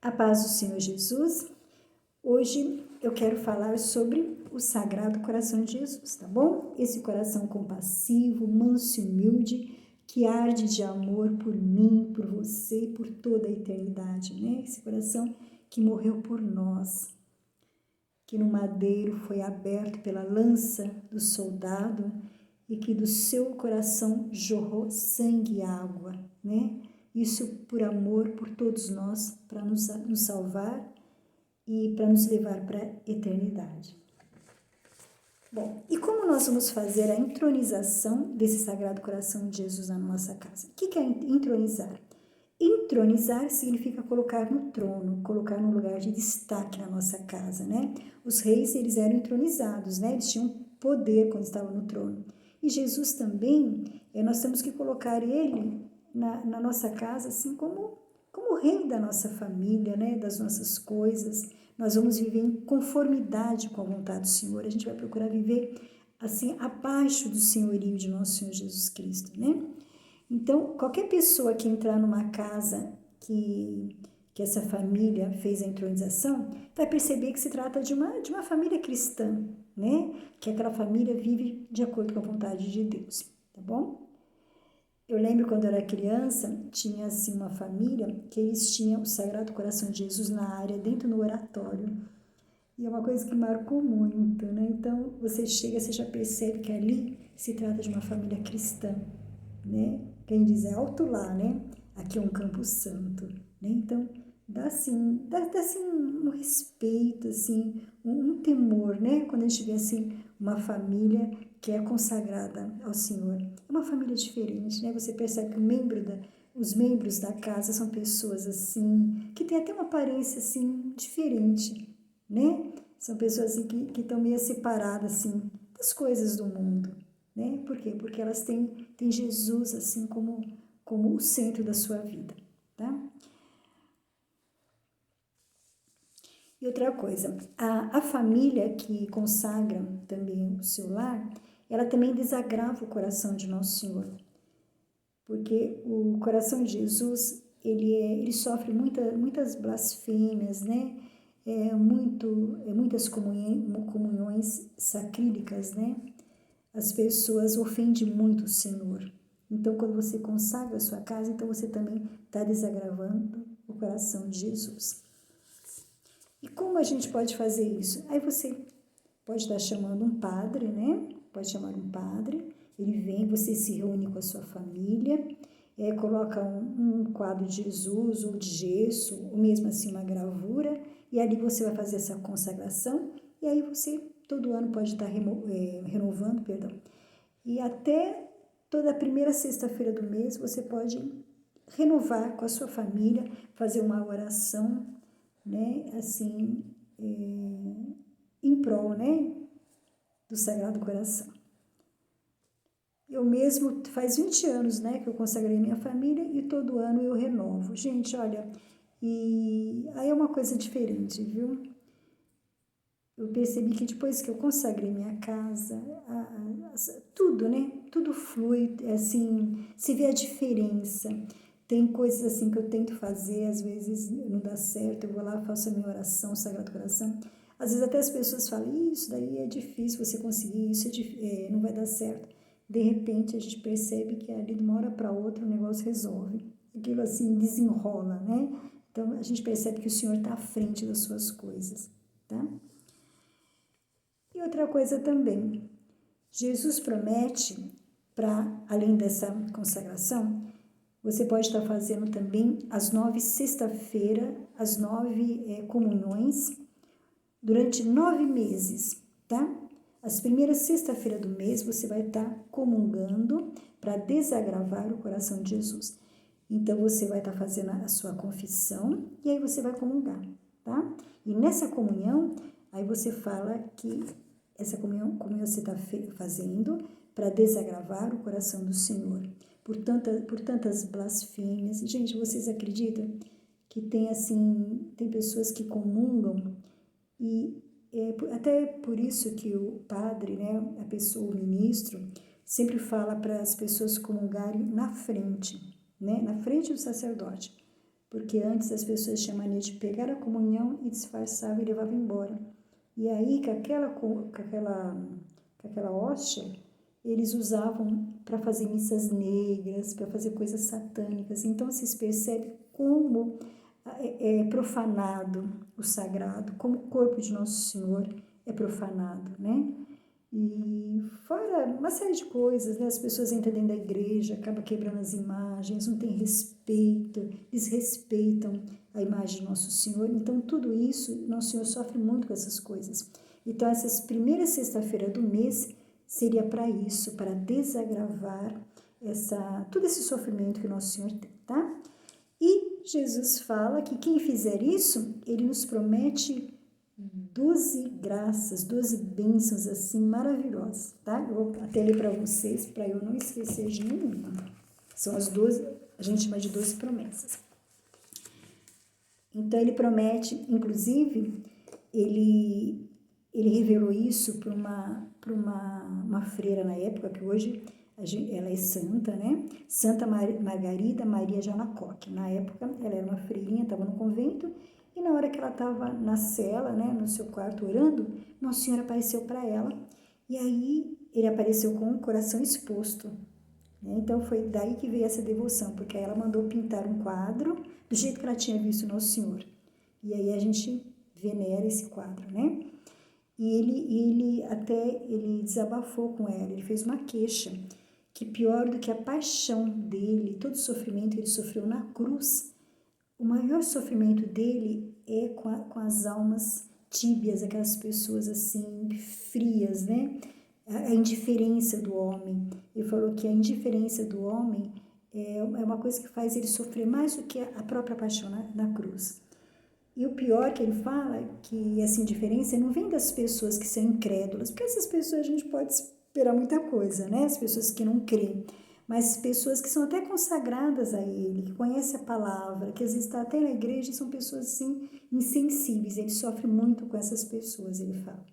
A paz do Senhor Jesus. Hoje eu quero falar sobre o Sagrado Coração de Jesus, tá bom? Esse coração compassivo, manso e humilde, que arde de amor por mim, por você e por toda a eternidade, né? Esse coração que morreu por nós, que no madeiro foi aberto pela lança do soldado e que do seu coração jorrou sangue e água, né? Isso por amor por todos nós, para nos salvar e para nos levar para a eternidade. Bom, e como nós vamos fazer a entronização desse Sagrado Coração de Jesus na nossa casa? O que é entronizar? Entronizar significa colocar no trono, colocar num lugar de destaque na nossa casa, né? Os reis, eles eram entronizados, né? Eles tinham poder quando estavam no trono. E Jesus também, nós temos que colocar ele na nossa casa, assim como rei da nossa família, né? Das nossas coisas. Nós vamos viver em conformidade com a vontade do Senhor. A gente vai procurar viver, assim, abaixo do senhorio de nosso Senhor Jesus Cristo, né? Então, qualquer pessoa que entrar numa casa que essa família fez a entronização, vai perceber que se trata de uma família cristã, né? Que aquela família vive de acordo com a vontade de Deus, tá bom? Eu lembro quando eu era criança, tinha assim uma família que eles tinham o Sagrado Coração de Jesus na área, dentro do oratório. E é uma coisa que marcou muito, né? Então, você chega, você já percebe que ali se trata de uma família cristã, né? Quem diz é alto lá, né? Aqui é um campo santo, né? Então, dá assim um respeito, assim, um temor, né? Quando a gente vê assim uma família que é consagrada ao Senhor. É uma família diferente, né? Você percebe que os membros da casa são pessoas assim, que têm até uma aparência assim diferente, né? São pessoas assim que estão meio separadas assim das coisas do mundo, né? Por quê? Porque elas têm Jesus assim como o centro da sua vida, tá? E outra coisa, a família que consagra também o seu lar, ela também desagrava o coração de Nosso Senhor, porque o coração de Jesus, ele sofre muitas blasfêmias, né? Muitas comunhões sacrílicas, né? As pessoas ofendem muito o Senhor. Então, quando você consagra a sua casa, então você também está desagravando o coração de Jesus. E como a gente pode fazer isso? Aí você pode estar chamando um padre, né? Pode chamar um padre, ele vem, você se reúne com a sua família, coloca um quadro de Jesus ou de gesso, ou mesmo assim uma gravura, e ali você vai fazer essa consagração, e aí você todo ano pode estar renovando, perdão. E até toda a primeira sexta-feira do mês você pode renovar com a sua família, fazer uma oração, né, assim, em prol, né, do Sagrado Coração. Eu mesmo, faz 20 anos, né, que eu consagrei minha família e todo ano eu renovo. Gente, olha, e aí é uma coisa diferente, viu? Eu percebi que depois que eu consagrei minha casa, tudo, né? Tudo flui, assim, se vê a diferença. Tem coisas assim que eu tento fazer, às vezes não dá certo, eu vou lá, faço a minha oração, Sagrado Coração. Às vezes até as pessoas falam, isso daí é difícil você conseguir, isso não vai dar certo. De repente a gente percebe que ali de uma hora para outra o negócio resolve. Aquilo assim desenrola, né? Então a gente percebe que o Senhor está à frente das suas coisas, tá? E outra coisa também, Jesus promete, para além dessa consagração, você pode estar fazendo também as 9 sexta-feira, as 9 comunhões, durante 9 meses, tá? As primeiras sexta-feira do mês você vai estar comungando para desagravar o coração de Jesus. Então você vai estar fazendo a sua confissão e aí você vai comungar, tá? E nessa comunhão, aí você fala que essa comunhão você está fazendo para desagravar o coração do Senhor por tantas blasfêmias. Gente, vocês acreditam que tem pessoas que comungam e até por isso que o padre, né, a pessoa, o ministro, sempre fala para as pessoas comungarem na frente, né, na frente do sacerdote, porque antes as pessoas tinham mania de pegar a comunhão e disfarçavam e levavam embora. E aí, com aquela hóstia, eles usavam para fazer missas negras, para fazer coisas satânicas. Então, vocês percebem como é profanado o sagrado, como o corpo de Nosso Senhor é profanado, né? E fora uma série de coisas, né? As pessoas entram dentro da igreja, acabam quebrando as imagens, não tem respeito, desrespeitam a imagem de Nosso Senhor. Então, tudo isso, Nosso Senhor sofre muito com essas coisas. Então, essas primeiras sexta-feira do mês seria para isso, para desagravar todo esse sofrimento que Nosso Senhor tem, tá? E Jesus fala que quem fizer isso, Ele nos promete 12 graças, 12 bênçãos assim maravilhosas, tá? Eu vou até ler para vocês, para eu não esquecer de nenhuma. São as 12, a gente chama de 12 promessas. Então, ele promete, inclusive, ele revelou isso para uma freira na época, que hoje ela é santa, né? Santa Margarida Maria Janacoque. Na época, ela era uma freirinha, estava no convento, e na hora que ela estava na cela, né, no seu quarto orando, Nosso Senhor apareceu para ela, e aí ele apareceu com o coração exposto, né? Então foi daí que veio essa devoção, porque aí ela mandou pintar um quadro do jeito que ela tinha visto Nosso Senhor. E aí a gente venera esse quadro, né? E ele desabafou com ela, ele fez uma queixa, que pior do que a paixão dele, todo o sofrimento que ele sofreu na cruz, o maior sofrimento dele é com as almas tíbias, aquelas pessoas assim, frias, né? A indiferença do homem. Ele falou que a indiferença do homem é uma coisa que faz ele sofrer mais do que a própria paixão na cruz. E o pior que ele fala é que essa indiferença não vem das pessoas que são incrédulas, porque essas pessoas a gente pode esperar muita coisa, né? As pessoas que não creem. Mas pessoas que são até consagradas a Ele, que conhecem a palavra, que às vezes estão até na igreja, são pessoas assim insensíveis. Ele sofre muito com essas pessoas, ele fala.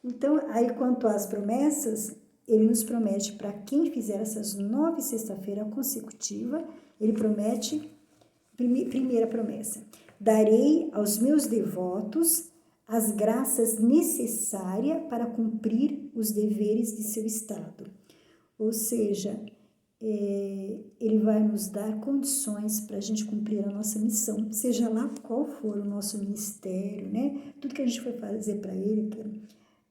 Então, aí quanto às promessas, ele nos promete para quem fizer essas 9 sexta-feiras consecutivas, ele promete, primeira promessa, darei aos meus devotos as graças necessárias para cumprir os deveres de seu estado. Ou seja, ele vai nos dar condições para a gente cumprir a nossa missão, seja lá qual for o nosso ministério, né? Tudo que a gente for fazer para ele,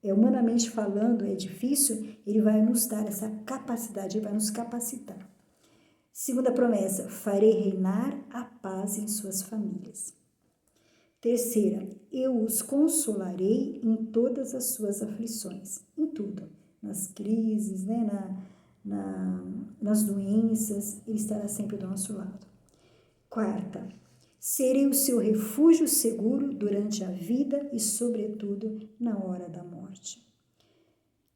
humanamente falando, é difícil, ele vai nos dar essa capacidade, ele vai nos capacitar. Segunda promessa, farei reinar a paz em suas famílias. Terceira, eu os consolarei em todas as suas aflições, em tudo, nas crises, né, nas doenças, ele estará sempre do nosso lado. Quarta, serei o seu refúgio seguro durante a vida e, sobretudo, na hora da morte.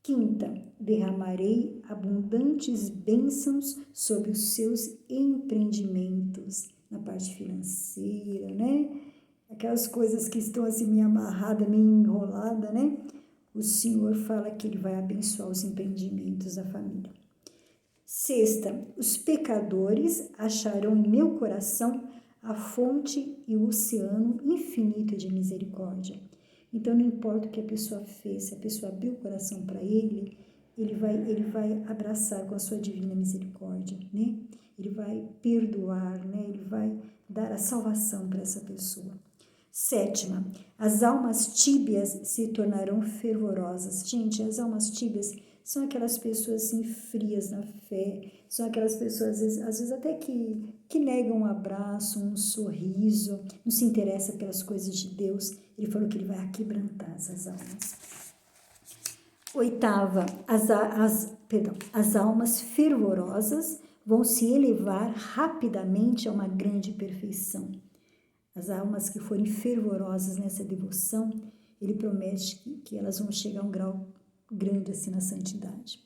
Quinta, derramarei abundantes bênçãos sobre os seus empreendimentos, na parte financeira, né? Aquelas coisas que estão assim meio amarradas, meio enroladas, né? O Senhor fala que Ele vai abençoar os empreendimentos da família. Sexta, os pecadores acharão em meu coração a fonte e o oceano infinito de misericórdia. Então, não importa o que a pessoa fez, se a pessoa abriu o coração para ele vai abraçar com a sua divina misericórdia, né? Ele vai perdoar, né? Ele vai dar a salvação para essa pessoa. Sétima, as almas tíbias se tornarão fervorosas. Gente, as almas tíbias são aquelas pessoas assim, frias na fé, são aquelas pessoas, às vezes até que negam um abraço, um sorriso, não se interessa pelas coisas de Deus. Ele falou que ele vai aquebrantar essas almas. Oitava, as almas fervorosas vão se elevar rapidamente a uma grande perfeição. As almas que forem fervorosas nessa devoção, ele promete que elas vão chegar a um grau grande assim na santidade.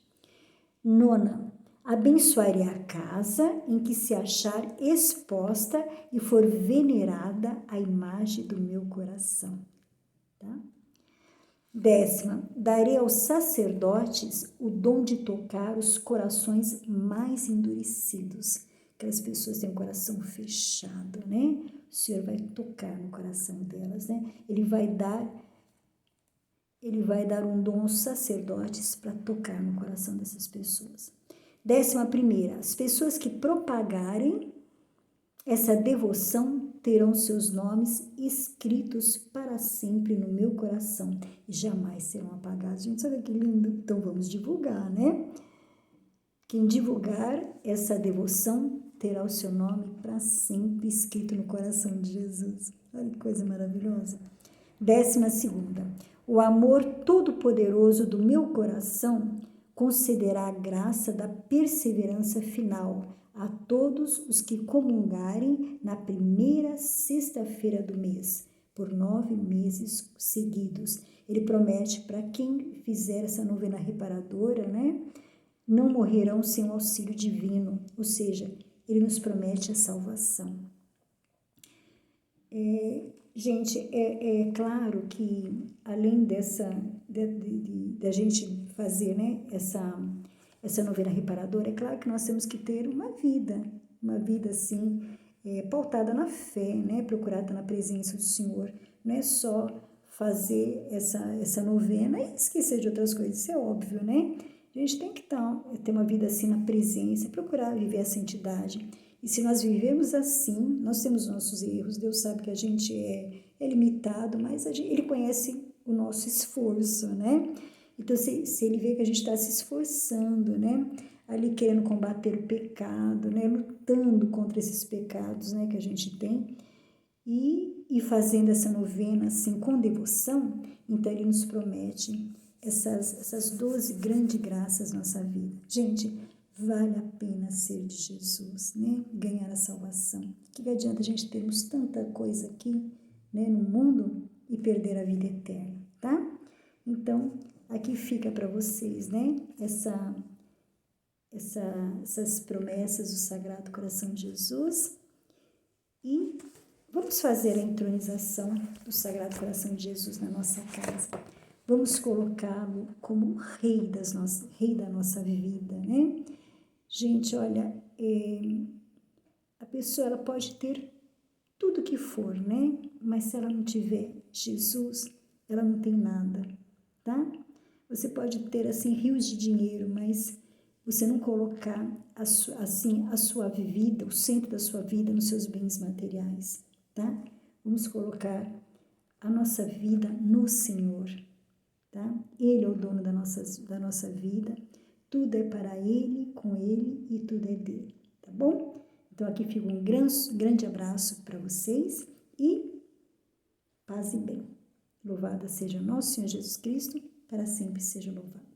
Nona, abençoarei a casa em que se achar exposta e for venerada a imagem do meu coração. Tá? Décima, darei aos sacerdotes o dom de tocar os corações mais endurecidos. Aquelas pessoas têm um coração fechado, né? O Senhor vai tocar no coração delas, né? Ele vai dar um dom aos sacerdotes para tocar no coração dessas pessoas. 11ª, as pessoas que propagarem essa devoção terão seus nomes escritos para sempre no meu coração e jamais serão apagados. Gente, olha que lindo. Então vamos divulgar, né? Quem divulgar essa devoção terá o seu nome para sempre escrito no coração de Jesus. Olha que coisa maravilhosa. 12ª, o amor todo-poderoso do meu coração concederá a graça da perseverança final a todos os que comungarem na primeira sexta-feira do mês, por 9 meses seguidos. Ele promete para quem fizer essa novena reparadora, né? Não morrerão sem o auxílio divino, ou seja, ele nos promete a salvação. Gente, é claro que além da gente fazer, né, essa novena reparadora, é claro que nós temos que ter uma vida assim, pautada na fé, né, procurar estar na presença do Senhor. Não é só fazer essa novena e esquecer de outras coisas, isso é óbvio, né? A gente tem que ter uma vida assim na presença, procurar viver a santidade. E se nós vivemos assim, nós temos nossos erros, Deus sabe que a gente é limitado, mas Ele conhece o nosso esforço, né? Então, se Ele vê que a gente está se esforçando, né? Ali querendo combater o pecado, né? Lutando contra esses pecados, né? Que a gente tem, e fazendo essa novena assim com devoção, então Ele nos promete essas 12 grandes graças na nossa vida. Gente, vale a pena ser de Jesus, né? Ganhar a salvação. Que adianta a gente termos tanta coisa aqui, né, no mundo e perder a vida eterna, tá? Então, aqui fica para vocês, né? Essas promessas do Sagrado Coração de Jesus. E vamos fazer a entronização do Sagrado Coração de Jesus na nossa casa. Vamos colocá-lo como rei da nossa vida, né? Gente, olha, a pessoa ela pode ter tudo que for, né? Mas se ela não tiver Jesus, ela não tem nada, tá? Você pode ter, assim, rios de dinheiro, mas você não colocar, a sua vida, o centro da sua vida nos seus bens materiais, tá? Vamos colocar a nossa vida no Senhor, tá? Ele é o dono da nossa vida, tudo é para Ele, com Ele e tudo é dele, tá bom? Então aqui fica um grande abraço para vocês e paz e bem. Louvado seja nosso Senhor Jesus Cristo, para sempre seja louvado.